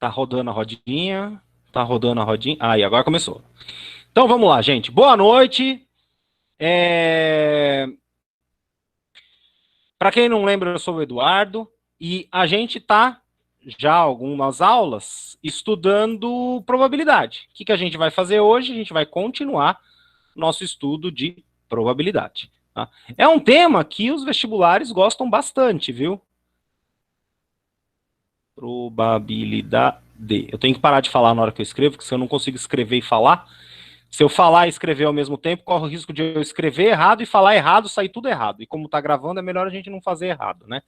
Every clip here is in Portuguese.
Tá rodando a rodinha. Tá rodando a rodinha. Aí, agora começou. Então vamos lá, gente. Boa noite. Para quem não lembra, eu sou o Eduardo e a gente tá já algumas aulas estudando probabilidade. O que, que a gente vai fazer hoje? A gente vai continuar nosso estudo de probabilidade. Tá? É um tema que os vestibulares gostam bastante, viu? Probabilidade. Eu tenho que parar de falar na hora que eu escrevo, porque se eu não consigo escrever e falar, se eu falar e escrever ao mesmo tempo, corre o risco de eu escrever errado e falar errado, sair tudo errado. E como está gravando, é melhor a gente não fazer errado, né?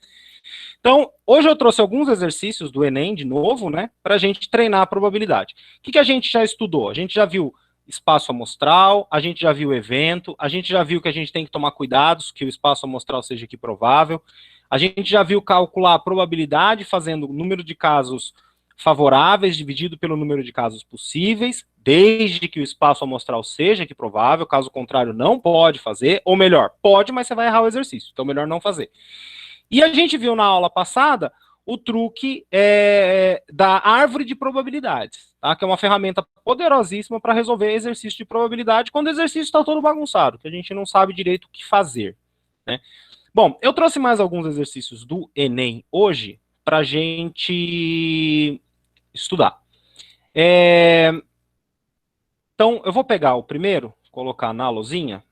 Então, hoje eu trouxe alguns exercícios do Enem, de novo, né? Para a gente treinar a probabilidade. O que, que a gente já estudou? A gente já viu espaço amostral, a gente já viu evento, a gente já viu que a gente tem que tomar cuidados, que o espaço amostral seja equiprovável. A gente já viu calcular a probabilidade fazendo o número de casos favoráveis dividido pelo número de casos possíveis, desde que o espaço amostral seja equiprovável, caso contrário não pode fazer, ou melhor, pode, mas você vai errar o exercício, então melhor não fazer. E a gente viu na aula passada o truque da árvore de probabilidades, tá? Que é uma ferramenta poderosíssima para resolver exercício de probabilidade quando o exercício está todo bagunçado, que a gente não sabe direito o que fazer, né? Bom, eu trouxe mais alguns exercícios do Enem hoje para a gente estudar. Então, eu vou pegar o primeiro, colocar na lousinha.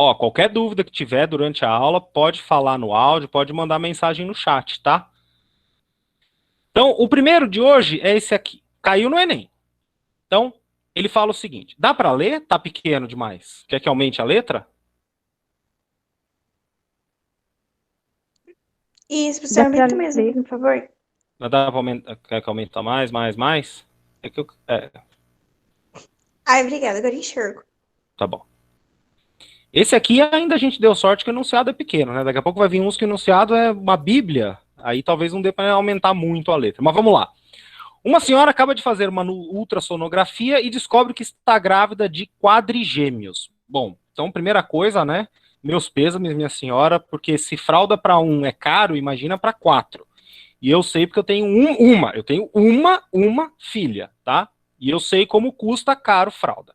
Ó, qualquer dúvida que tiver durante a aula, pode falar no áudio, pode mandar mensagem no chat, tá? Então, o primeiro de hoje é esse aqui. Caiu no Enem. Então, ele fala o seguinte: dá para ler? Tá pequeno demais. Quer que aumente a letra? Isso, professor, Dá pra aumenta mesmo, ler. por favor. Não dá pra aumentar, quer que aumente mais? É que Ai, obrigada, agora enxergo. tá bom. Esse aqui ainda a gente deu sorte que o enunciado é pequeno, né? Daqui a pouco vai vir uns que o enunciado é uma bíblia. Aí talvez não dê para aumentar muito a letra. Mas vamos lá. Uma senhora acaba de fazer uma ultrassonografia e descobre que está grávida de quadrigêmeos. Bom, então, primeira coisa, né? Meus pêsames, minha senhora, porque se fralda para um é caro, imagina para quatro. E eu sei porque eu tenho eu tenho uma filha, tá? E eu sei como custa caro fralda.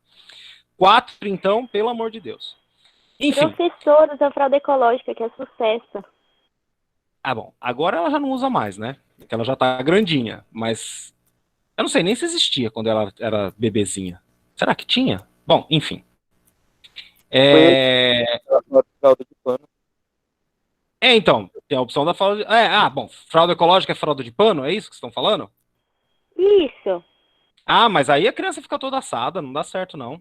Quatro, então, pelo amor de Deus. Enfim. Professora da fralda ecológica, que é sucesso. Ah, bom. Agora ela já não usa mais, né? Porque ela já tá grandinha. Mas eu não sei nem se existia quando ela era bebezinha. Será que tinha? Bom, enfim. Fralda de pano. Então, tem a opção da fralda de... bom, fralda ecológica é fralda de pano, é isso que vocês estão falando? Isso. Ah, mas aí a criança fica toda assada, não dá certo, não.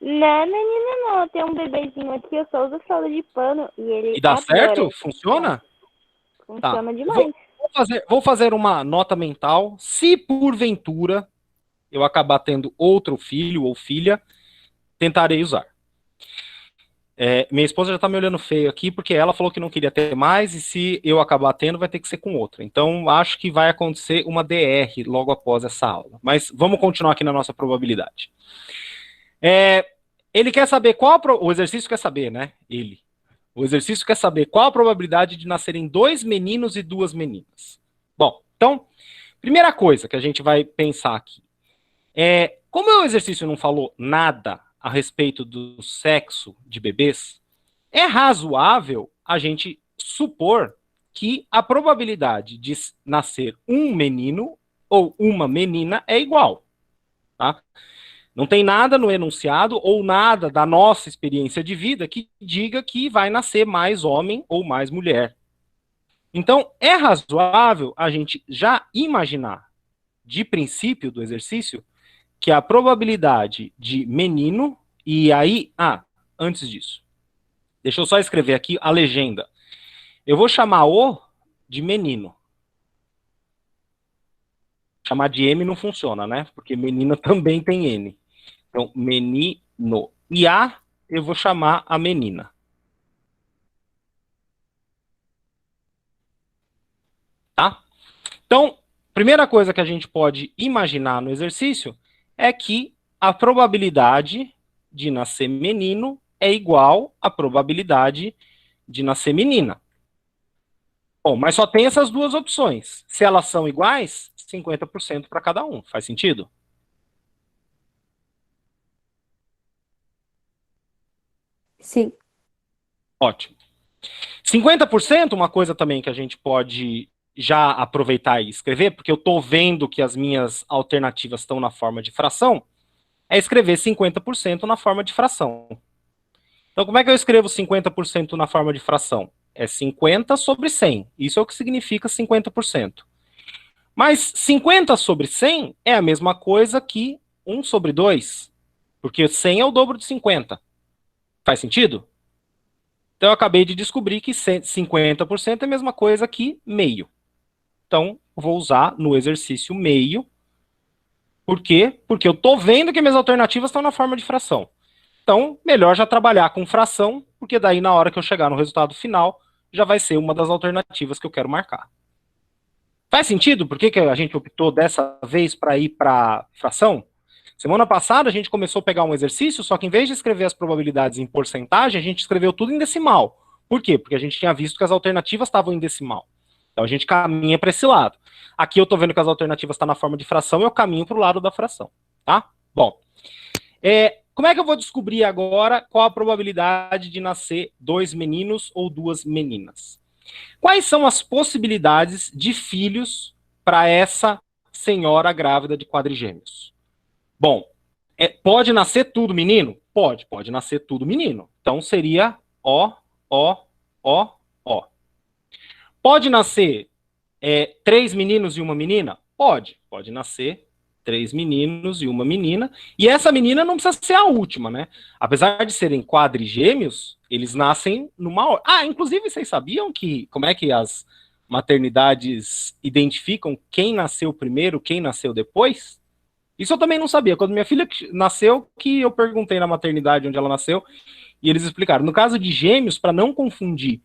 Não, menina, não. Tem um bebezinho aqui, eu só uso fralda de pano e ele E dá adora. certo? Funciona? Tá. Funciona demais. Vou fazer uma nota mental. Se porventura eu acabar tendo outro filho ou filha, tentarei usar. Minha esposa já tá me olhando feio aqui, porque ela falou que não queria ter mais, e se eu acabar tendo, vai ter que ser com outra. Então, acho que vai acontecer uma DR logo após essa aula. Mas vamos continuar aqui na nossa probabilidade. Ele quer saber o exercício quer saber, né? O exercício quer saber qual a probabilidade de nascerem dois meninos e duas meninas. Bom, então, primeira coisa que a gente vai pensar aqui como o exercício não falou nada a respeito do sexo de bebês, é razoável a gente supor que a probabilidade de nascer um menino ou uma menina é igual. Tá? Não tem nada no enunciado ou nada da nossa experiência de vida que diga que vai nascer mais homem ou mais mulher. Então, é razoável a gente já imaginar, de princípio do exercício, que a probabilidade de menino, e aí, antes disso, deixa eu só escrever aqui a legenda. Eu vou chamar o de menino. Chamar de M não funciona, né? Porque menina também tem N. Então, menino. E a, eu vou chamar a menina. Então, primeira coisa que a gente pode imaginar no exercício é que a probabilidade de nascer menino é igual à probabilidade de nascer menina. Bom, mas só tem essas duas opções. Se elas são iguais, 50% para cada um. Faz sentido? Sim. Ótimo. 50%, uma coisa também que a gente pode já aproveitar e escrever, porque eu estou vendo que as minhas alternativas estão na forma de fração, é escrever 50% na forma de fração. Então, como é que eu escrevo 50% na forma de fração? É 50 sobre 100. Isso é o que significa 50%. Mas 50 sobre 100 é a mesma coisa que 1 sobre 2, porque 100 é o dobro de 50. Faz sentido? Então, eu acabei de descobrir que 50% é a mesma coisa que meio. Então, vou usar no exercício meio. Por quê? Porque eu estou vendo que minhas alternativas estão na forma de fração. Então, melhor já trabalhar com fração, porque daí na hora que eu chegar no resultado final, já vai ser uma das alternativas que eu quero marcar. Faz sentido? Por que a gente optou dessa vez para ir para fração? Semana passada a gente começou a pegar um exercício, só que em vez de escrever as probabilidades em porcentagem, a gente escreveu tudo em decimal. Por quê? Porque a gente tinha visto que as alternativas estavam em decimal. Então a gente caminha para esse lado. Aqui eu estou vendo que as alternativas estão na forma de fração, eu caminho para o lado da fração. Tá? Bom. Como é que eu vou descobrir agora qual a probabilidade de nascer 2 meninos ou 2 meninas? Quais são as possibilidades de filhos para essa senhora grávida de quadrigêmeos? Bom, pode nascer tudo menino? Pode nascer tudo menino. Então seria ó. Pode nascer 3 meninos e uma menina? Pode nascer 3 meninos e uma menina, e essa menina não precisa ser a última, né? Apesar de serem quadrigêmeos, eles nascem numa ordem. Ah, inclusive, vocês sabiam como é que as maternidades identificam quem nasceu primeiro, quem nasceu depois? Isso eu também não sabia. Quando minha filha nasceu, que eu perguntei na maternidade onde ela nasceu, e eles explicaram. No caso de gêmeos, para não confundir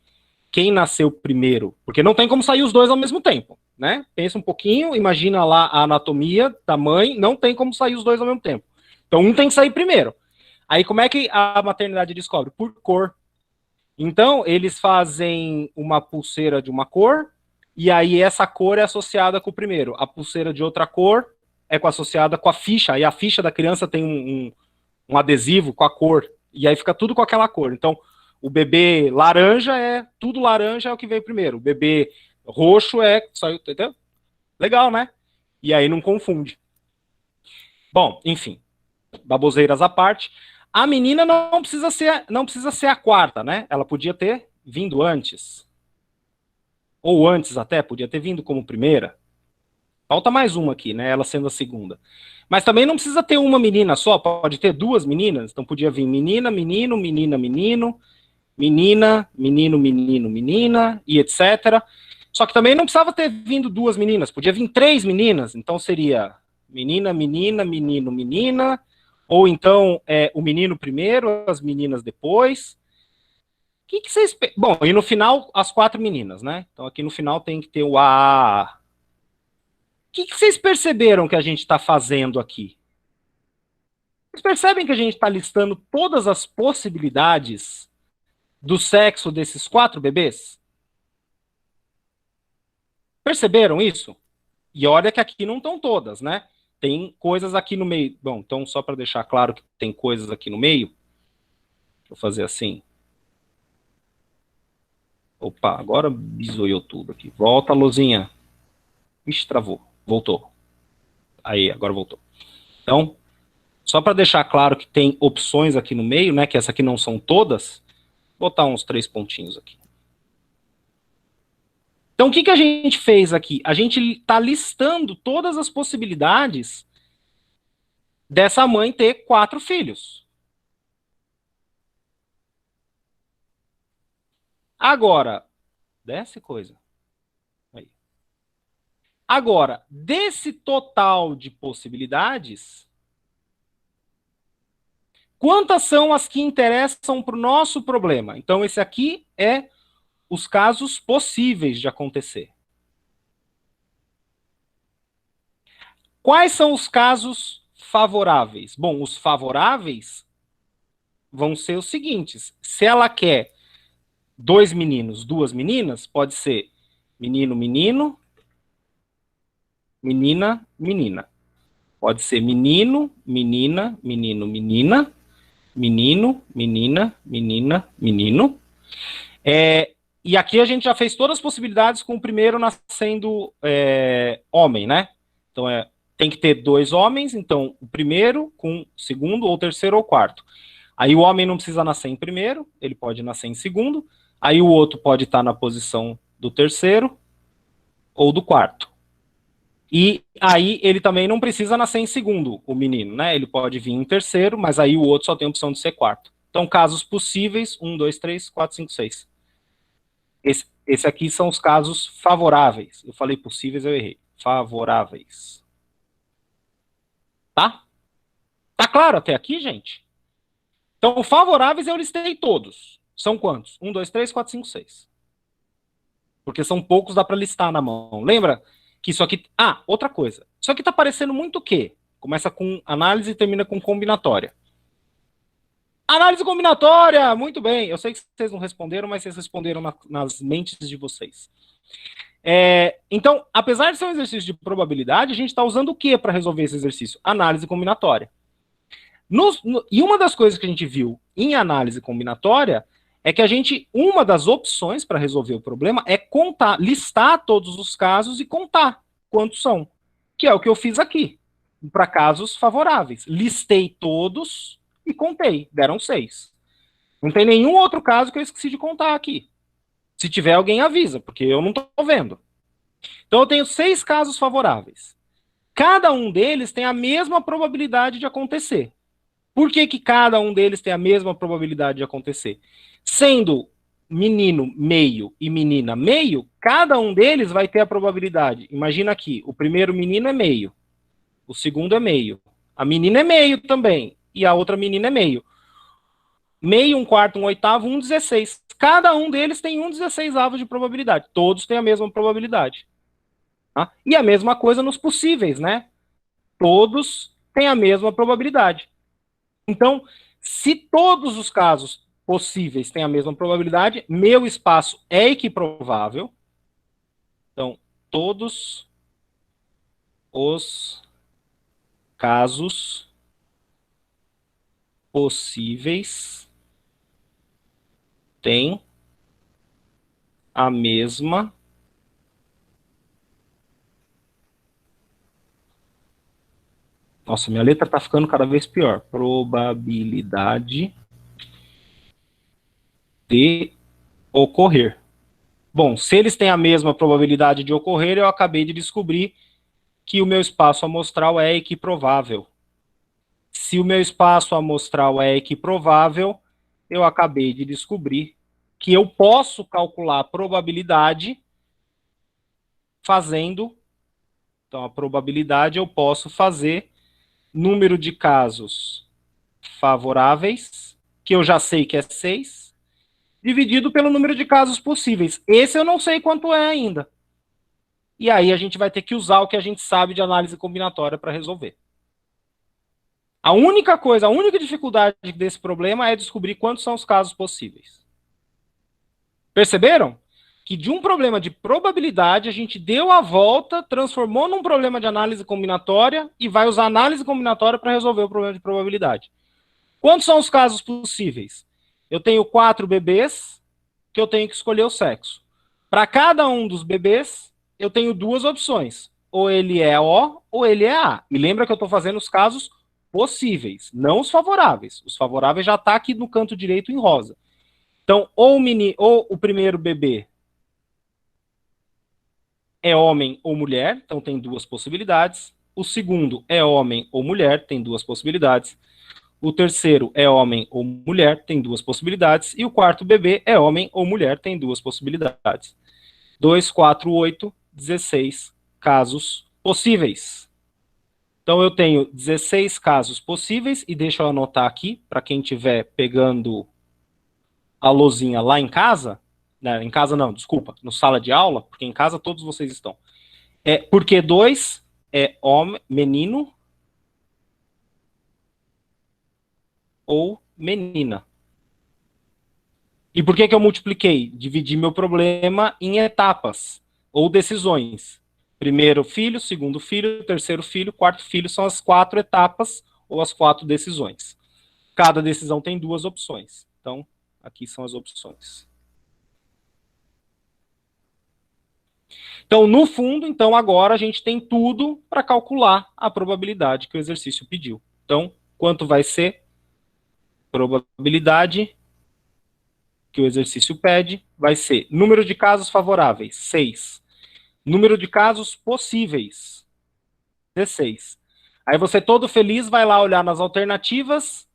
quem nasceu primeiro, porque não tem como sair os dois ao mesmo tempo, né? Pensa um pouquinho, imagina lá a anatomia da mãe, não tem como sair os dois ao mesmo tempo. Então um tem que sair primeiro. Aí como é que a maternidade descobre? Por cor. Então eles fazem uma pulseira de uma cor, e aí essa cor é associada com o primeiro. A pulseira de outra cor é associada com a ficha, aí a ficha da criança tem um adesivo com a cor, e aí fica tudo com aquela cor. Então o bebê laranja tudo laranja é o que veio primeiro. O bebê roxo saiu, entendeu? Legal, né? E aí não confunde. Bom, enfim, baboseiras à parte. A menina não precisa ser a quarta, né? Ela podia ter vindo antes. Ou antes até, podia ter vindo como primeira. Falta mais uma aqui, né? Ela sendo a segunda. Mas também não precisa ter uma menina só, pode ter 2 meninas. Então podia vir menina, menino, menina, menino, menina, menino, menino, menina, e etc. Só que também não precisava ter vindo 2 meninas, podia vir 3 meninas, então seria menina, menina, menino, menina, ou então o menino primeiro, as meninas depois. O que vocês... Bom, e no final, as 4 meninas, né? Então aqui no final tem que ter o A. O que vocês perceberam que a gente está fazendo aqui? Vocês percebem que a gente está listando todas as possibilidades do sexo desses 4 bebês? Perceberam isso? E olha que aqui não estão todas, né? Tem coisas aqui no meio. Bom, então só para deixar claro que tem coisas aqui no meio, vou fazer assim. Opa, agora bisoiou tudo aqui. Volta, luzinha. Ixi, travou. Voltou. Aí, agora voltou. Então, só para deixar claro que tem opções aqui no meio, né? Que essa aqui não são todas. Vou botar uns 3 pontinhos aqui. Então, o que a gente fez aqui? A gente está listando todas as possibilidades dessa mãe ter 4 filhos. Agora, desce coisa. Aí. Agora, desse total de possibilidades, quantas são as que interessam para o nosso problema? Então, esse aqui é os casos possíveis de acontecer. Quais são os casos favoráveis? Bom, os favoráveis vão ser os seguintes. Se ela quer 2 meninos, 2 meninas, pode ser menino, menino, menina, menina. Pode ser menino, menina, menino, menina, menino, menina, menina, menino. E aqui a gente já fez todas as possibilidades com o primeiro nascendo homem, né? Então tem que ter 2 homens, então o primeiro com o segundo, ou terceiro ou quarto. Aí o homem não precisa nascer em primeiro, ele pode nascer em segundo, aí o outro pode estar na posição do terceiro ou do quarto. E aí ele também não precisa nascer em segundo, o menino, né? Ele pode vir em terceiro, mas aí o outro só tem a opção de ser quarto. Então, casos possíveis, 1, 2, 3, 4, 5, 6. Esse aqui são os casos favoráveis. Eu falei possíveis, eu errei. Favoráveis. Tá? Tá claro até aqui, gente? Então, favoráveis eu listei todos. São quantos? 1, 2, 3, 4, 5, 6. Porque são poucos, dá para listar na mão. Lembra que isso aqui... Ah, outra coisa. Isso aqui tá parecendo muito o quê? Começa com análise e termina com combinatória. Análise combinatória! Muito bem. Eu sei que vocês não responderam, mas vocês responderam nas mentes de vocês. Então, apesar de ser um exercício de probabilidade, a gente está usando o que para resolver esse exercício? Análise combinatória. E uma das coisas que a gente viu em análise combinatória é que uma das opções para resolver o problema é listar todos os casos e contar quantos são, que é o que eu fiz aqui, para casos favoráveis. Listei todos e contei, deram 6. Não tem nenhum outro caso que eu esqueci de contar aqui. Se tiver, alguém avisa, porque eu não estou vendo. Então eu tenho 6 casos favoráveis. Cada um deles tem a mesma probabilidade de acontecer. Por que cada um deles tem a mesma probabilidade de acontecer? Sendo menino meio e menina meio, cada um deles vai ter a probabilidade. Imagina aqui, o primeiro menino é meio, o segundo é meio, a menina é meio também, e a outra menina é meio. Meio, 1/4, 1/8, 1/16. Cada um deles tem 1/16 de probabilidade. Todos têm a mesma probabilidade. Tá? E a mesma coisa nos possíveis, né? Todos têm a mesma probabilidade. Então, se todos os casos possíveis têm a mesma probabilidade, meu espaço é equiprovável. Então, todos os casos possíveis têm a mesma Nossa, minha letra tá ficando cada vez pior. Probabilidade de ocorrer. Bom, se eles têm a mesma probabilidade de ocorrer, eu acabei de descobrir que o meu espaço amostral é equiprovável. Se o meu espaço amostral é equiprovável, eu acabei de descobrir que eu posso calcular a probabilidade fazendo... Então, a probabilidade eu posso fazer número de casos favoráveis, que eu já sei que é 6, dividido pelo número de casos possíveis. Esse eu não sei quanto é ainda. E aí a gente vai ter que usar o que a gente sabe de análise combinatória para resolver. A única dificuldade desse problema é descobrir quantos são os casos possíveis. Perceberam? Que de um problema de probabilidade, a gente deu a volta, transformou num problema de análise combinatória e vai usar análise combinatória para resolver o problema de probabilidade. Quantos são os casos possíveis? Eu tenho 4 bebês que eu tenho que escolher o sexo. Para cada um dos bebês, eu tenho 2 opções. Ou ele é O ou ele é A. E lembra que eu estou fazendo os casos possíveis, não os favoráveis. Os favoráveis já estão aqui no canto direito em rosa. Então, ou o primeiro bebê é homem ou mulher, então tem 2 possibilidades. O segundo é homem ou mulher, tem 2 possibilidades. O terceiro é homem ou mulher, tem 2 possibilidades. E o quarto bebê é homem ou mulher, tem 2 possibilidades. 2, 4, 8, 16 casos possíveis. Então eu tenho 16 casos possíveis, e deixa eu anotar aqui, para quem estiver pegando a lousinha lá em casa, né, em casa não, desculpa, no sala de aula, porque em casa todos vocês estão. Por que 2? é homem, menino ou menina. E por que eu multipliquei? Dividi meu problema em etapas ou decisões. Primeiro filho, segundo filho, terceiro filho, quarto filho, são as 4 etapas ou as 4 decisões. Cada decisão tem 2 opções. Então, aqui são as opções. Então, no fundo, então agora a gente tem tudo para calcular a probabilidade que o exercício pediu. Então, quanto vai ser? Probabilidade que o exercício pede vai ser número de casos favoráveis, 6. Número de casos possíveis, 16. Aí você todo feliz vai lá olhar nas alternativas.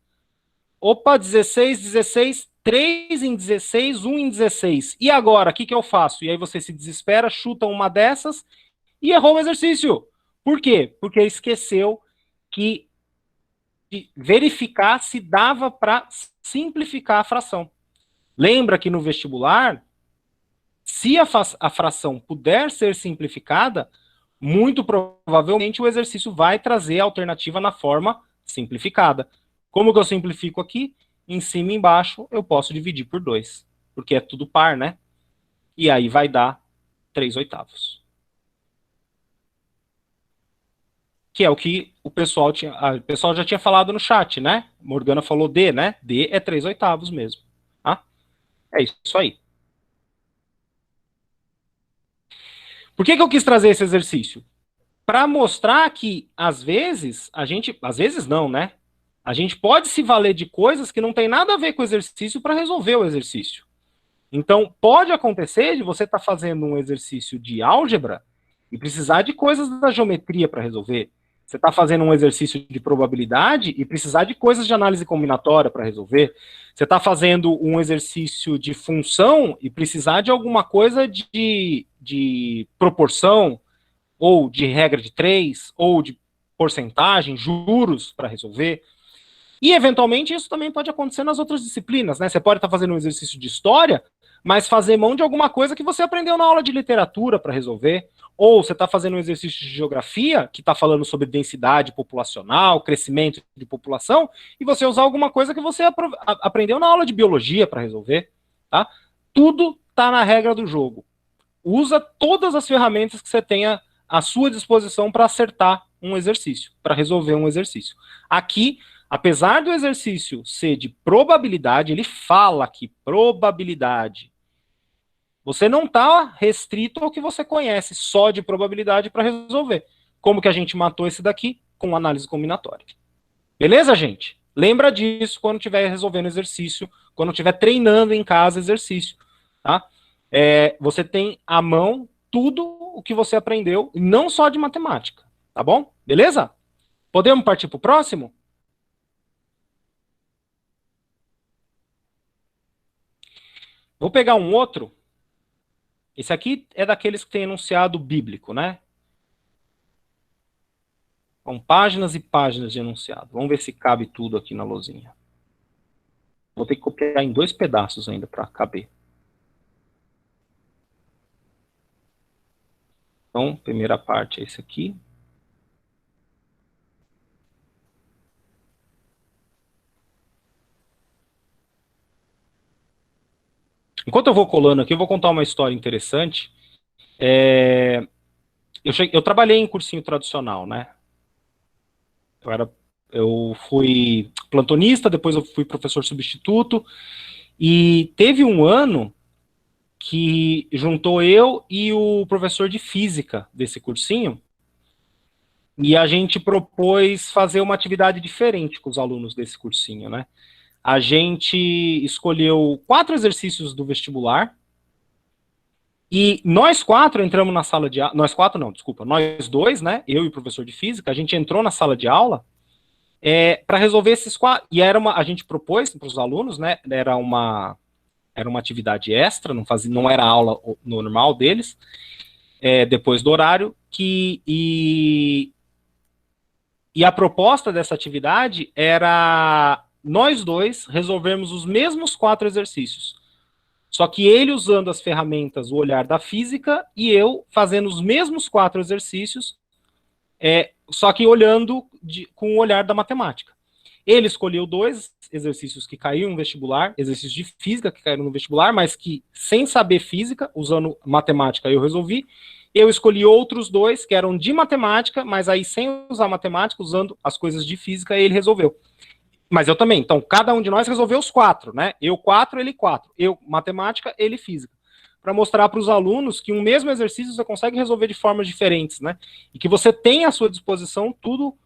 Opa, 16, 16, 3 em 16, 1 em 16. E agora, o que eu faço? E aí você se desespera, chuta uma dessas e errou o exercício. Por quê? Porque esqueceu que de verificar se dava para simplificar a fração. Lembra que no vestibular, se a fração puder ser simplificada, muito provavelmente o exercício vai trazer a alternativa na forma simplificada. Como que eu simplifico aqui? Em cima e embaixo eu posso dividir por 2, porque é tudo par, né? E aí vai dar 3/8. Que é o que o pessoal já tinha falado no chat, né? Morgana falou D, né? D é 3/8 mesmo. Tá? É isso aí. Por que eu quis trazer esse exercício? Para mostrar que, às vezes não, né? A gente pode se valer de coisas que não tem nada a ver com o exercício para resolver o exercício. Então, pode acontecer de você estar fazendo um exercício de álgebra e precisar de coisas da geometria para resolver. Você está fazendo um exercício de probabilidade e precisar de coisas de análise combinatória para resolver. Você está fazendo um exercício de função e precisar de alguma coisa de proporção, ou de regra de 3, ou de porcentagem, juros para resolver. E, eventualmente, isso também pode acontecer nas outras disciplinas, né? Você pode estar fazendo um exercício de história, mas fazer mão de alguma coisa que você aprendeu na aula de literatura para resolver. Ou você está fazendo um exercício de geografia, que está falando sobre densidade populacional, crescimento de população, e você usar alguma coisa que você aprendeu na aula de biologia para resolver. Tá? Tudo está na regra do jogo. Usa todas as ferramentas que você tenha à sua disposição para acertar um exercício, para resolver um exercício. Aqui, apesar do exercício ser de probabilidade, ele fala que probabilidade. Você não está restrito ao que você conhece só de probabilidade para resolver. Como que a gente matou esse daqui? Com análise combinatória. Beleza, gente? Lembra disso quando estiver resolvendo exercício, quando estiver treinando em casa exercício. Tá? Você tem à mão tudo o que você aprendeu, não só de matemática. Tá bom? Beleza? Podemos partir para o próximo? Vou pegar um outro. Esse aqui é daqueles que tem enunciado bíblico, né? São páginas e páginas de enunciado. Vamos ver se cabe tudo aqui na lousinha. Vou ter que copiar em 2 pedaços ainda para caber. Então, primeira parte é esse aqui. Enquanto eu vou colando aqui, eu vou contar uma história interessante. Eu trabalhei em cursinho tradicional, né? Eu fui plantonista, depois eu fui professor substituto, e teve um ano que juntou eu e o professor de física desse cursinho, e a gente propôs fazer uma atividade diferente com os alunos desse cursinho, né? A gente escolheu 4 exercícios do vestibular, e nós 4 entramos na sala de aula. Nós 4 não, desculpa. Nós 2, né? Eu e o professor de física, a gente entrou na sala de aula para resolver esses 4. E a gente propôs para os alunos, né? Era uma atividade extra, não era aula normal deles, depois do horário, e a proposta dessa atividade era nós 2 resolvermos os mesmos 4 exercícios. Só que ele usando as ferramentas, o olhar da física, e eu fazendo os mesmos 4 exercícios Só que olhando com o olhar da matemática. Ele escolheu 2 exercícios que caíram no vestibular, exercícios de física que caíram no vestibular, mas que, sem saber física, usando matemática, eu resolvi. Eu escolhi outros 2 que eram de matemática, mas aí sem usar matemática, usando as coisas de física, ele resolveu. Mas eu também. Então, cada um de nós resolveu os 4, né? Eu 4, ele 4. Eu matemática, ele física. Para mostrar para os alunos que um mesmo exercício você consegue resolver de formas diferentes, né? E que você tem à sua disposição tudo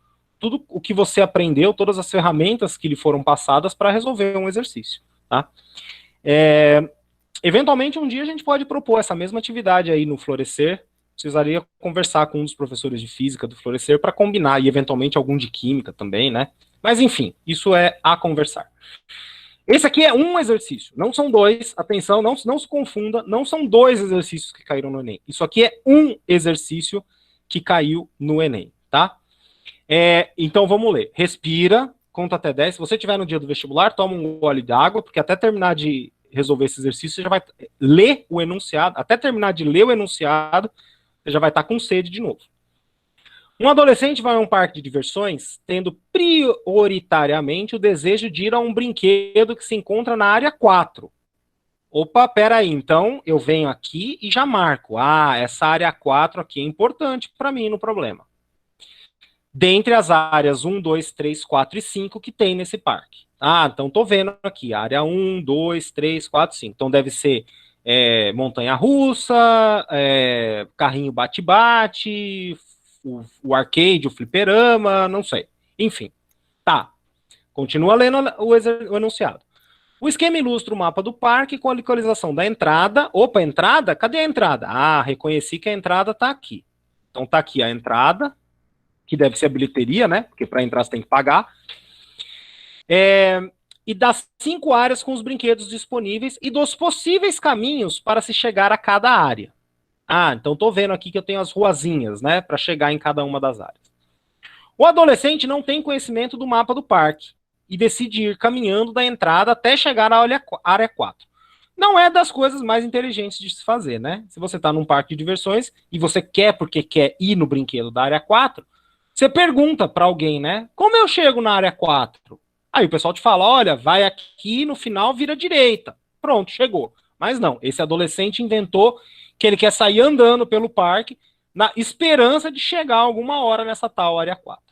o que você aprendeu, todas as ferramentas que lhe foram passadas para resolver um exercício, tá? Eventualmente, um dia a gente pode propor essa mesma atividade aí no Florescer. Precisaria conversar com um dos professores de física do Florescer para combinar, e eventualmente algum de química também, né? Mas enfim, isso é a conversar. Esse aqui é um exercício, não são 2, atenção, não se confunda, não são 2 exercícios que caíram no Enem. Isso aqui é um exercício que caiu no Enem, tá? Então vamos ler. Respira, conta até 10. Se você estiver no dia do vestibular, toma um gole de água, porque até terminar de resolver esse exercício, você já vai ler o enunciado, até terminar de ler o enunciado, você já vai estar com sede de novo. Um adolescente vai a um parque de diversões tendo prioritariamente o desejo de ir a um brinquedo que se encontra na área 4. Opa, peraí, então eu venho aqui e já marco. Essa área 4 aqui é importante para mim no problema. Dentre as áreas 1, 2, 3, 4 e 5 que tem nesse parque. Então tô vendo aqui, área 1, 2, 3, 4, 5. Então deve ser montanha-russa, carrinho bate-bate, o arcade, o fliperama, não sei. Enfim, tá. Continua lendo o enunciado. O esquema ilustra o mapa do parque com a localização da entrada. Opa, entrada? Cadê a entrada? Reconheci que a entrada tá aqui. Então tá aqui a entrada, que deve ser a bilheteria, né? Porque para entrar você tem que pagar. E das 5 áreas com os brinquedos disponíveis e dos possíveis caminhos para se chegar a cada área. Então tô vendo aqui que eu tenho as ruazinhas, né? Para chegar em cada uma das áreas. O adolescente não tem conhecimento do mapa do parque e decide ir caminhando da entrada até chegar à área 4. Não é das coisas mais inteligentes de se fazer, né? Se você está num parque de diversões e você porque quer ir no brinquedo da área 4, você pergunta para alguém, né? Como eu chego na área 4? Aí o pessoal te fala, olha, vai aqui, no final vira à direita. Pronto, chegou. Mas não, esse adolescente inventou que ele quer sair andando pelo parque na esperança de chegar alguma hora nessa tal área 4.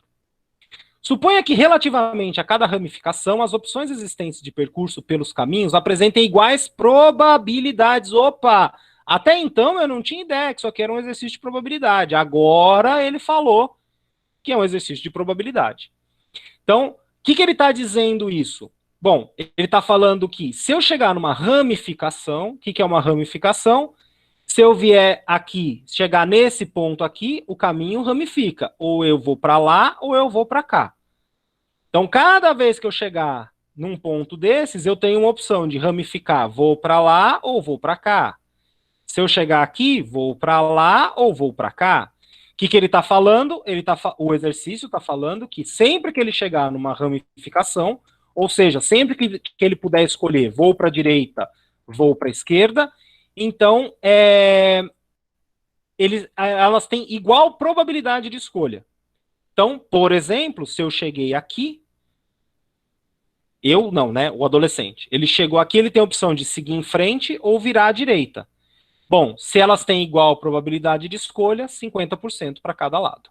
Suponha que, relativamente a cada ramificação, as opções existentes de percurso pelos caminhos apresentem iguais probabilidades. Opa! Até então eu não tinha ideia que isso aqui era um exercício de probabilidade. Agora ele falou que é um exercício de probabilidade. Então, o que ele está dizendo isso? Bom, ele está falando que se eu chegar numa ramificação, o que é uma ramificação? Se eu vier aqui, chegar nesse ponto aqui, o caminho ramifica. Ou eu vou para lá, ou eu vou para cá. Então, cada vez que eu chegar num ponto desses, eu tenho uma opção de ramificar. Vou para lá ou vou para cá. Se eu chegar aqui, vou para lá ou vou para cá. O que ele está falando? O exercício está falando que sempre que ele chegar numa ramificação, ou seja, sempre que ele puder escolher vou para a direita, vou para a esquerda, então elas têm igual probabilidade de escolha. Então, por exemplo, se eu cheguei aqui, o adolescente, ele chegou aqui, ele tem a opção de seguir em frente ou virar à direita. Bom, se elas têm igual probabilidade de escolha, 50% para cada lado.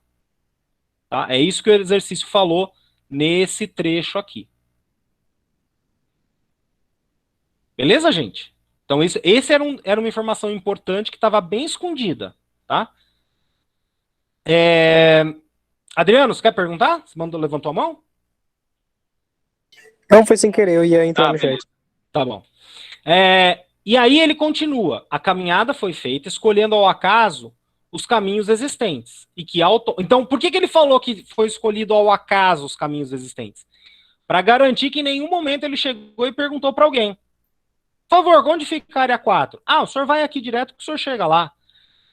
Tá? É isso que o exercício falou nesse trecho aqui. Beleza, gente? Então, esse era uma informação importante que estava bem escondida. Tá? Adriano, você quer perguntar? Você levantou a mão? Não, foi sem querer, eu ia entrar no chat. Tá bom. E aí ele continua. A caminhada foi feita escolhendo ao acaso os caminhos existentes. Então, por que ele falou que foi escolhido ao acaso os caminhos existentes? Para garantir que em nenhum momento ele chegou e perguntou para alguém. Por favor, onde fica a área 4? O senhor vai aqui direto que o senhor chega lá.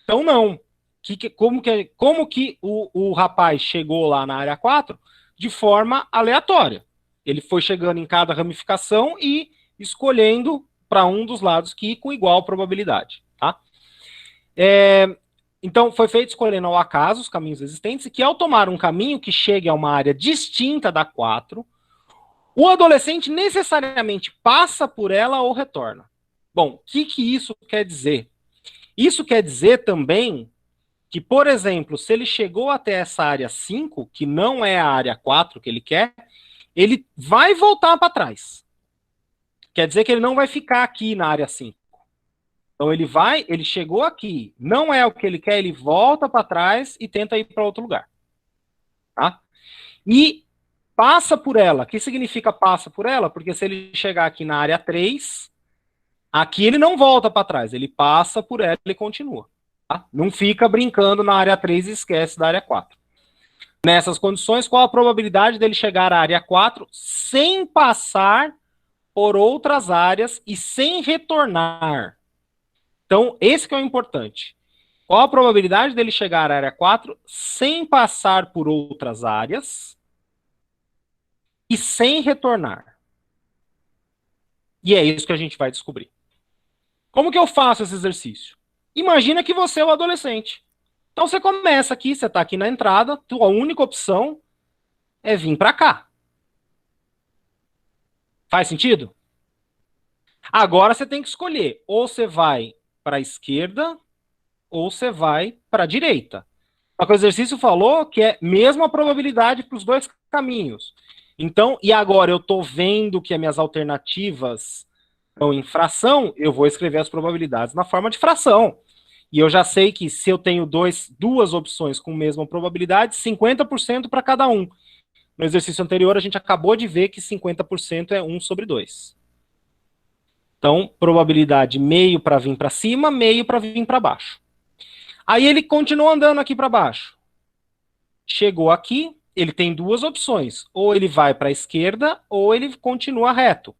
Então, não. Como que o rapaz chegou lá na área 4? De forma aleatória. Ele foi chegando em cada ramificação e escolhendo para um dos lados que com igual probabilidade. Tá? Então, foi feito escolhendo ao acaso os caminhos existentes e que ao tomar um caminho que chegue a uma área distinta da 4, o adolescente necessariamente passa por ela ou retorna. Bom, o que isso quer dizer? Isso quer dizer também que, por exemplo, se ele chegou até essa área 5, que não é a área 4 que ele quer, ele vai voltar para trás. Quer dizer que ele não vai ficar aqui na área 5. Então ele chegou aqui, não é o que ele quer, ele volta para trás e tenta ir para outro lugar. Tá? E passa por ela. O que significa passa por ela? Porque se ele chegar aqui na área 3, aqui ele não volta para trás, ele passa por ela e continua. Tá? Não fica brincando na área 3 e esquece da área 4. Nessas condições, qual a probabilidade dele chegar à área 4 sem passar por outras áreas e sem retornar? Então, esse que é o importante. Qual a probabilidade dele chegar à área 4 sem passar por outras áreas e sem retornar? E é isso que a gente vai descobrir. Como que eu faço esse exercício? Imagina que você é o adolescente. Então você começa aqui, você está aqui na entrada, tua única opção é vir para cá. Faz sentido? Agora você tem que escolher, ou você vai para a esquerda, ou você vai para a direita. Só que o exercício falou que é mesma probabilidade para os dois caminhos. Então, e agora eu estou vendo que as minhas alternativas estão em fração, eu vou escrever as probabilidades na forma de fração. E eu já sei que se eu tenho duas opções com a mesma probabilidade, 50% para cada um. No exercício anterior, a gente acabou de ver que 50% é 1 sobre 2. Então, probabilidade meio para vir para cima, meio para vir para baixo. Aí ele continua andando aqui para baixo. Chegou aqui, ele tem duas opções. Ou ele vai para a esquerda, ou ele continua reto.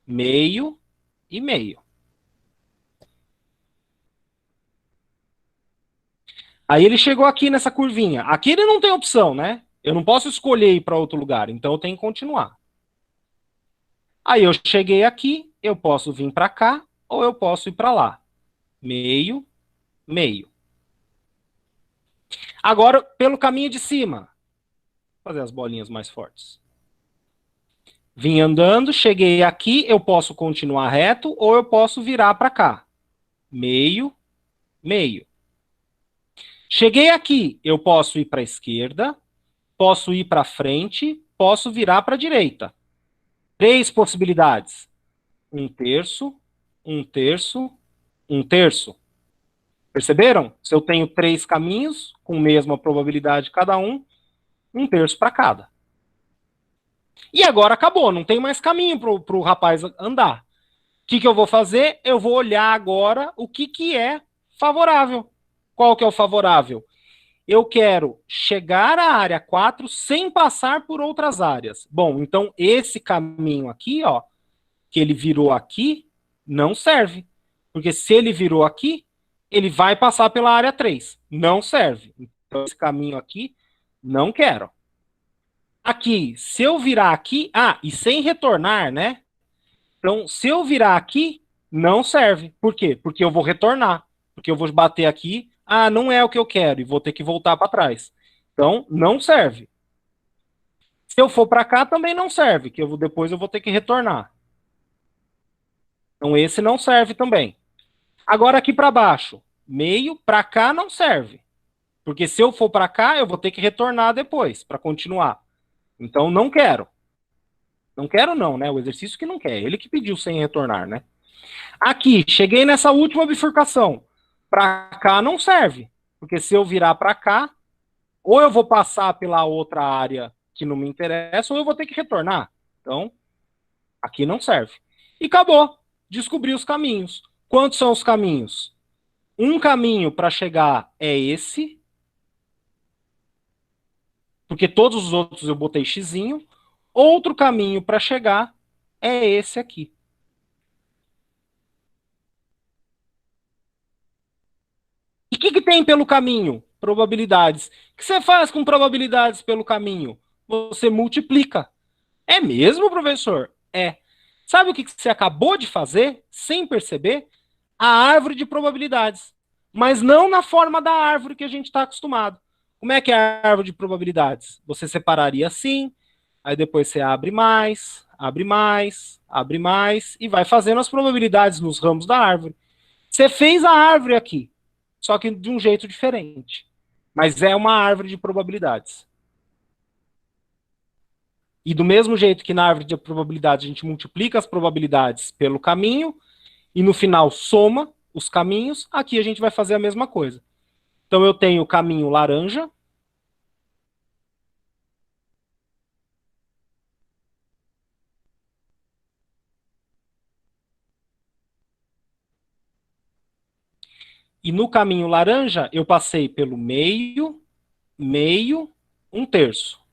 Meio e meio. Aí ele chegou aqui nessa curvinha. Aqui ele não tem opção, né? Eu não posso escolher ir para outro lugar, então eu tenho que continuar. Aí eu cheguei aqui, eu posso vir para cá, ou eu posso ir para lá. Meio, meio. Agora, pelo caminho de cima. Vou fazer as bolinhas mais fortes. Vim andando, cheguei aqui, eu posso continuar reto, ou eu posso virar para cá. Meio, meio. Cheguei aqui, eu posso ir para a esquerda, posso ir para frente, posso virar para a direita. 3 possibilidades. 1/3, 1/3, 1/3. Perceberam? Se eu tenho 3 caminhos, com a mesma probabilidade cada um, 1/3 para cada. E agora acabou, não tem mais caminho para o rapaz andar. O que eu vou fazer? Eu vou olhar agora o que é favorável. Qual que é o favorável? Eu quero chegar à área 4 sem passar por outras áreas. Bom, então esse caminho aqui, ó, que ele virou aqui, não serve. Porque se ele virou aqui, ele vai passar pela área 3. Não serve. Então esse caminho aqui, não quero. Aqui, se eu virar aqui... Ah, e sem retornar, né? Então, se eu virar aqui, não serve. Por quê? Porque eu vou retornar. Porque eu vou bater aqui... Ah, não é o que eu quero e vou ter que voltar para trás. Então, não serve. Se eu for para cá, também não serve, que depois eu vou ter que retornar. Então, esse não serve também. Agora, aqui para baixo, meio, para cá não serve. Porque se eu for para cá, eu vou ter que retornar depois, para continuar. Então, não quero. Não quero não, né? O exercício que não quer. Ele que pediu sem retornar, né? Aqui, cheguei nessa última bifurcação. Para cá não serve, porque se eu virar para cá, ou eu vou passar pela outra área que não me interessa, ou eu vou ter que retornar. Então, aqui não serve. E acabou. Descobri os caminhos. Quantos são os caminhos? Um caminho para chegar é esse, porque todos os outros eu botei xizinho. Outro caminho para chegar é esse aqui. E o que tem pelo caminho? Probabilidades. O que você faz com probabilidades pelo caminho? Você multiplica. É mesmo, professor? É. Sabe o que você acabou de fazer, sem perceber? A árvore de probabilidades. mas não na forma da árvore que a gente está acostumado. Como é que é a árvore de probabilidades? Você separaria assim, aí depois você abre mais, abre mais, abre mais, e vai fazendo as probabilidades nos ramos da árvore. Você fez a árvore aqui, só que de um jeito diferente. Mas é uma árvore de probabilidades. E do mesmo jeito que na árvore de probabilidades a gente multiplica as probabilidades pelo caminho, e no final soma os caminhos, aqui a gente vai fazer a mesma coisa. Então eu tenho o caminho laranja, e no caminho laranja eu passei pelo meio, meio, um terço.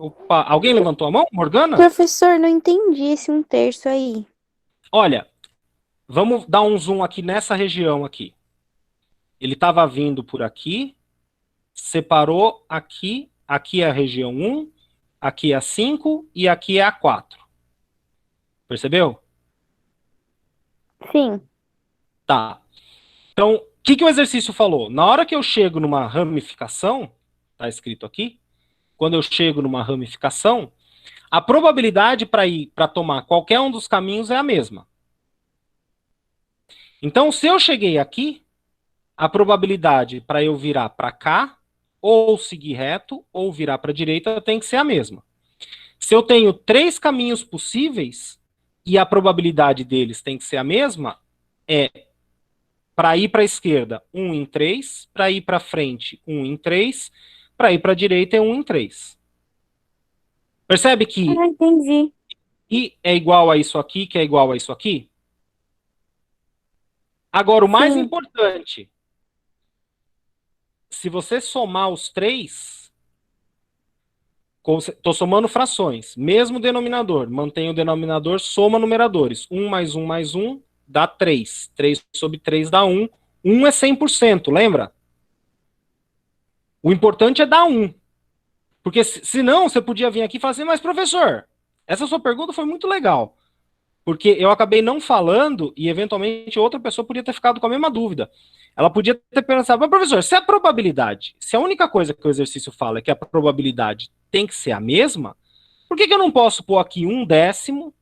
Opa, alguém levantou a mão? Morgana? Professor, não entendi esse um terço aí. Olha, vamos dar um zoom aqui nessa região aqui. Ele estava vindo por aqui, separou aqui, aqui é a região 1, aqui é a 5 e aqui é a 4. Percebeu? Sim. Tá. Então, o que o exercício falou? Na hora que eu chego numa ramificação, tá escrito aqui, quando eu chego numa ramificação, a probabilidade para tomar qualquer um dos caminhos é a mesma. Então, se eu cheguei aqui, a probabilidade para eu virar para cá, ou seguir reto, ou virar para a direita, tem que ser a mesma. Se eu tenho 3 caminhos possíveis, e a probabilidade deles tem que ser a mesma, para ir para a esquerda, 1 em 3, para ir para frente, 1 em 3, para ir para a direita é 1 em 3. Percebe que Entendi. I é igual a isso aqui, que é igual a isso aqui? Agora, o mais Sim. importante, se você somar os 3, estou somando frações, mesmo denominador, mantém o denominador, soma numeradores. 1 mais 1 dá 3. 3 sobre 3 dá 1. 1 é 100%, lembra? O importante é dar 1. Porque senão você podia vir aqui e falar assim, mas professor, essa sua pergunta foi muito legal. Porque eu acabei não falando e eventualmente outra pessoa podia ter ficado com a mesma dúvida. Ela podia ter pensado, mas professor, se a probabilidade, se a única coisa que o exercício fala é que a probabilidade tem que ser a mesma, por que eu não posso pôr aqui 1/10,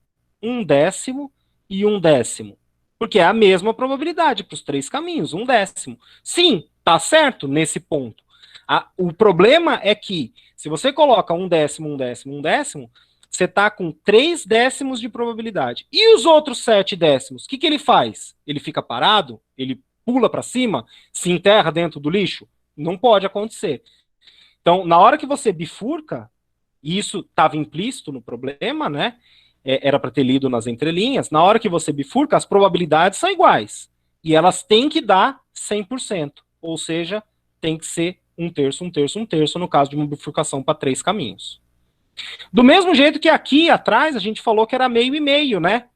1/10 e 1/10? Porque é a mesma probabilidade para os 3 caminhos, 1/10. Sim, tá certo nesse ponto. O problema é que, se você coloca 1/10, 1/10, 1/10, você está com 3 décimos de probabilidade. E os outros 7 décimos? O que ele faz? Ele fica parado? Ele pula para cima? Se enterra dentro do lixo? Não pode acontecer. Então, na hora que você bifurca, e isso estava implícito no problema, né? Era para ter lido nas entrelinhas. Na hora que você bifurca, as probabilidades são iguais. E elas têm que dar 100%. Ou seja, tem que ser 1/3, 1/3, 1/3, no caso de uma bifurcação para 3 caminhos. Do mesmo jeito que aqui atrás a gente falou que era meio e meio, né?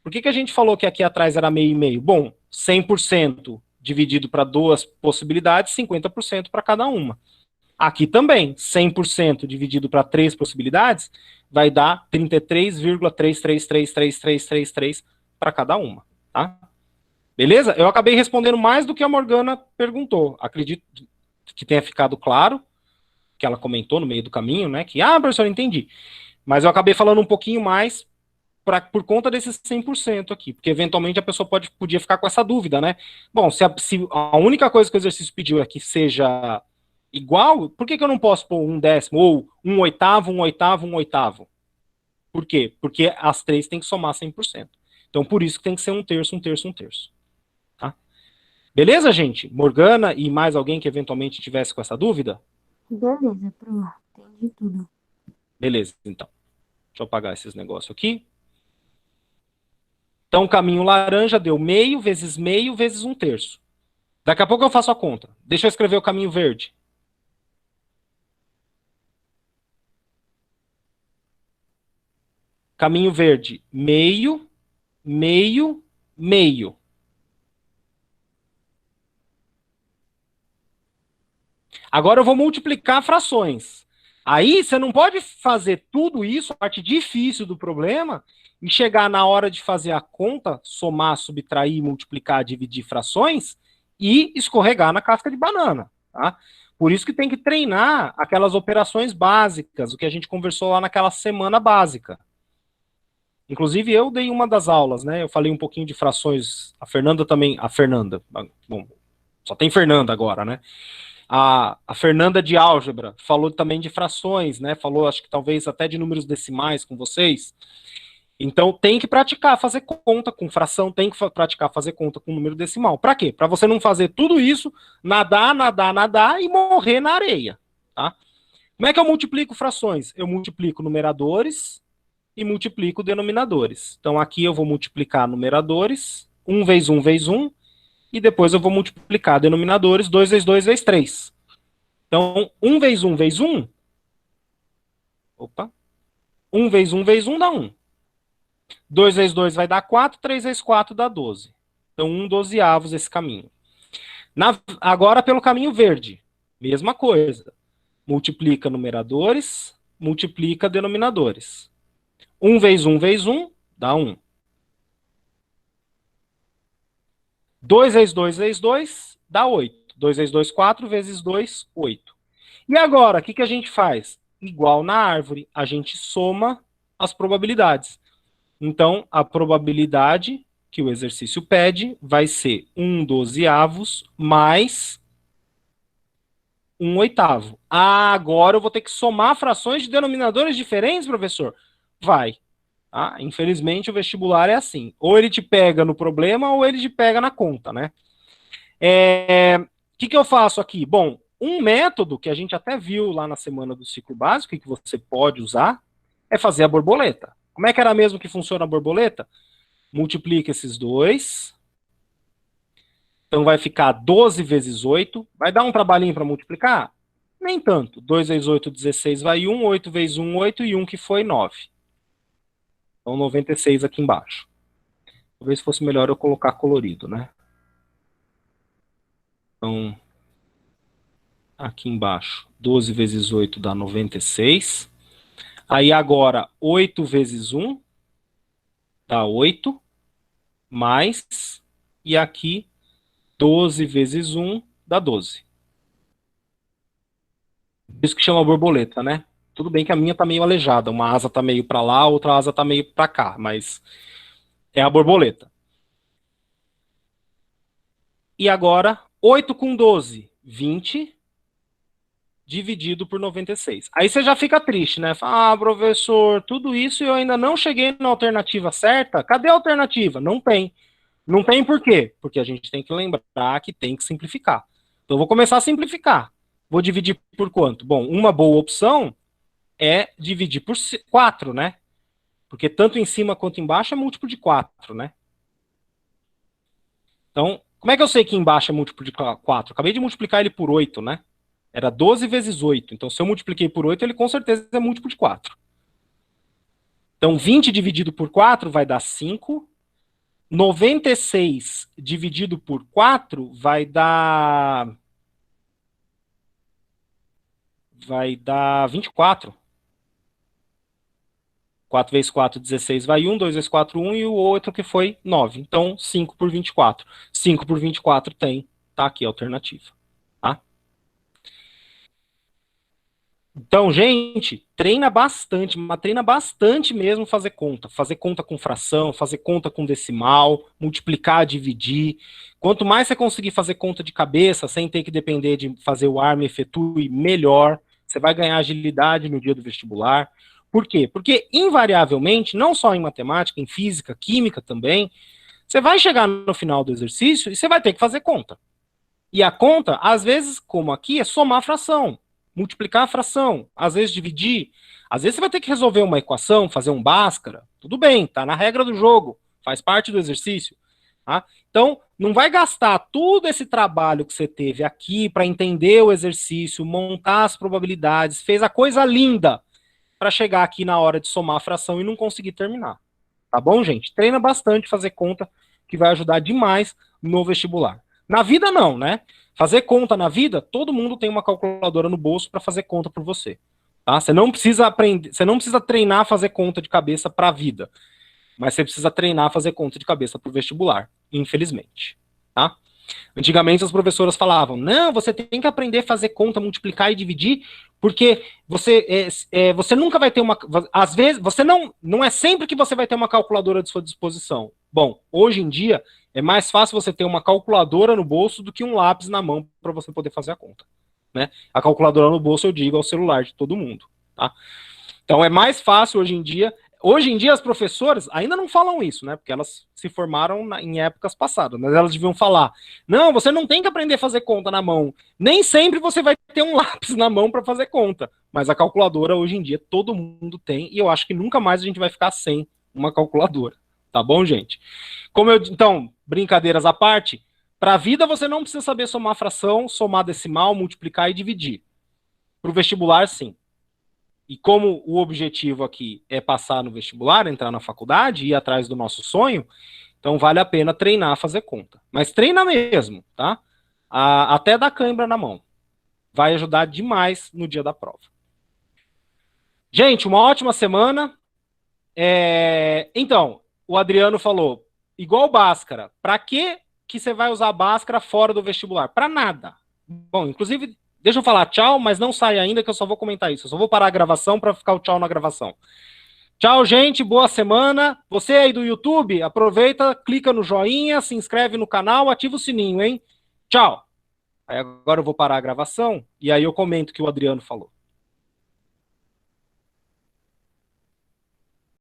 Por que a gente falou que aqui atrás era meio e meio? Bom, 100% dividido para 2 possibilidades, 50% para cada uma. Aqui também, 100% dividido para 3 possibilidades, vai dar 33,333333 para cada uma, tá? Beleza? Eu acabei respondendo mais do que a Morgana perguntou. Acredito que tenha ficado claro, que ela comentou no meio do caminho, né? Que, professor, entendi. Mas eu acabei falando um pouquinho mais por conta desses 100% aqui, porque eventualmente a pessoa podia ficar com essa dúvida, né? Bom, se a única coisa que o exercício pediu é que seja igual, por que eu não posso pôr 1/10 ou 1/8, 1/8, 1/8? Por quê? Porque as 3 têm que somar 100%. Então, por isso que tem que ser 1/3, 1/3, 1/3. Tá? Beleza, gente? Morgana e mais alguém que eventualmente tivesse com essa dúvida? Beleza, pro. Entendi tudo. Beleza, então. Deixa eu apagar esses negócios aqui. Então, o caminho laranja deu meio vezes 1/3. Daqui a pouco eu faço a conta. Deixa eu escrever o caminho verde. Caminho verde, meio, meio, meio. Agora eu vou multiplicar frações. Aí você não pode fazer tudo isso, a parte difícil do problema, e chegar na hora de fazer a conta, somar, subtrair, multiplicar, dividir frações, e escorregar na casca de banana, tá? Por isso que tem que treinar aquelas operações básicas, o que a gente conversou lá naquela semana básica. Inclusive, eu dei uma das aulas, né? Eu falei um pouquinho de frações. A Fernanda também. A Fernanda. Bom, só tem Fernanda agora, né? A Fernanda de álgebra falou também de frações, né? Falou, acho que talvez até de números decimais com vocês. Então, tem que praticar fazer conta com fração, tem que praticar fazer conta com número decimal. Para quê? Para você não fazer tudo isso, nadar, nadar, nadar e morrer na areia, tá? Como é que eu multiplico frações? Eu multiplico numeradores e multiplico denominadores. Então, aqui eu vou multiplicar numeradores, 1 vezes 1 vezes 1, e depois eu vou multiplicar denominadores, 2 vezes 2 vezes 3. Então, 1 vezes 1 vezes 1, 1 vezes 1 vezes 1 dá 1. 2 vezes 2 vai dar 4, 3 vezes 4 dá 12. Então, 1/12 esse caminho. Agora, pelo caminho verde, mesma coisa. Multiplica numeradores, multiplica denominadores. 1 vezes 1 vezes 1 dá 1. 2 vezes 2 vezes 2 dá 8. 2 vezes 2, 4 vezes 2, 8. E agora, o que a gente faz? Igual na árvore, a gente soma as probabilidades. Então, a probabilidade que o exercício pede vai ser 1/12 mais 1/8. Ah, agora eu vou ter que somar frações de denominadores diferentes, professor? Vai. Tá? Infelizmente, o vestibular é assim. Ou ele te pega no problema, ou ele te pega na conta, né? O que eu faço aqui? Bom, um método que a gente até viu lá na semana do ciclo básico, e que você pode usar, é fazer a borboleta. Como é que era mesmo que funciona a borboleta? Multiplica esses dois. Então vai ficar 12 vezes 8. Vai dar um trabalhinho para multiplicar? Nem tanto. 2 vezes 8, 16 vai 1. 8 vezes 1, 8. E 1 que foi 9. Então 96 aqui embaixo. Talvez fosse melhor eu colocar colorido, né? Então, aqui embaixo, 12 vezes 8 dá 96. Aí agora, 8 vezes 1 dá 8, mais, e aqui, 12 vezes 1 dá 12. Isso que chama borboleta, né? Tudo bem que a minha tá meio aleijada, uma asa tá meio para lá, outra asa tá meio para cá, mas é a borboleta. E agora, 8 com 12, 20, dividido por 96. Aí você já fica triste, né? Fala, professor, tudo isso e eu ainda não cheguei na alternativa certa? Cadê a alternativa? Não tem. Não tem por quê? Porque a gente tem que lembrar que tem que simplificar. Então eu vou começar a simplificar. Vou dividir por quanto? Bom, uma boa opção é dividir por 4, né? Porque tanto em cima quanto embaixo é múltiplo de 4, né? Então, como é que eu sei que embaixo é múltiplo de 4? Acabei de multiplicar ele por 8, né? Era 12 vezes 8. Então, se eu multipliquei por 8, ele com certeza é múltiplo de 4. Então, 20 dividido por 4 vai dar 5. 96 dividido por 4 vai dar 24. 4 vezes 4, 16 vai 1, 2 vezes 4, 1, e o outro que foi 9. Então, 5 por 24. 5 por 24 tem, tá aqui a alternativa. Tá? Então, gente, treina bastante, mas treina bastante mesmo fazer conta com fração, fazer conta com decimal, multiplicar, dividir. Quanto mais você conseguir fazer conta de cabeça, sem ter que depender de fazer o ARM efetue, melhor. Você vai ganhar agilidade no dia do vestibular. Por quê? Porque, invariavelmente, não só em matemática, em física, química também, você vai chegar no final do exercício e você vai ter que fazer conta. E a conta, às vezes, como aqui, é somar a fração, multiplicar a fração, às vezes dividir. Às vezes você vai ter que resolver uma equação, fazer um Bhaskara. Tudo bem, tá na regra do jogo, faz parte do exercício. Tá? Então, não vai gastar todo esse trabalho que você teve aqui para entender o exercício, montar as probabilidades, fez a coisa linda para chegar aqui na hora de somar a fração e não conseguir terminar. Tá bom, gente? Treina bastante fazer conta, que vai ajudar demais no vestibular. Na vida não, né? Fazer conta na vida, todo mundo tem uma calculadora no bolso para fazer conta por você. tá? Você não precisa aprender, você não precisa treinar a fazer conta de cabeça para a vida, mas você precisa treinar a fazer conta de cabeça para o vestibular, infelizmente, tá? Antigamente as professoras falavam, não, você tem que aprender a fazer conta, multiplicar e dividir, porque você nunca vai ter uma... Às vezes, você não é sempre que você vai ter uma calculadora à sua disposição. Bom, hoje em dia, é mais fácil você ter uma calculadora no bolso do que um lápis na mão para você poder fazer a conta, né? A calculadora no bolso, eu digo, é o celular de todo mundo, tá? Então é mais fácil hoje em dia... Hoje em dia as professoras ainda não falam isso, né? Porque elas se formaram em épocas passadas, mas elas deviam falar, não, você não tem que aprender a fazer conta na mão. Nem sempre você vai ter um lápis na mão para fazer conta. Mas a calculadora hoje em dia todo mundo tem, e eu acho que nunca mais a gente vai ficar sem uma calculadora. Tá bom, gente? Então, brincadeiras à parte, para a vida você não precisa saber somar fração, somar decimal, multiplicar e dividir. Para o vestibular, sim. E como o objetivo aqui é passar no vestibular, entrar na faculdade, ir atrás do nosso sonho, então vale a pena treinar a fazer conta. Mas treina mesmo, tá? Até dar cãibra na mão. Vai ajudar demais no dia da prova. Gente, uma ótima semana. Então, o Adriano falou, igual Bhaskara, para que você vai usar Bhaskara fora do vestibular? Para nada. Bom, inclusive... Deixa eu falar tchau, mas não sai ainda que eu só vou comentar isso. Eu só vou parar a gravação para ficar o tchau na gravação. Tchau, gente. Boa semana. Você aí do YouTube, aproveita, clica no joinha, se inscreve no canal, ativa o sininho, hein? Tchau. Aí agora eu vou parar a gravação e aí eu comento o que o Adriano falou.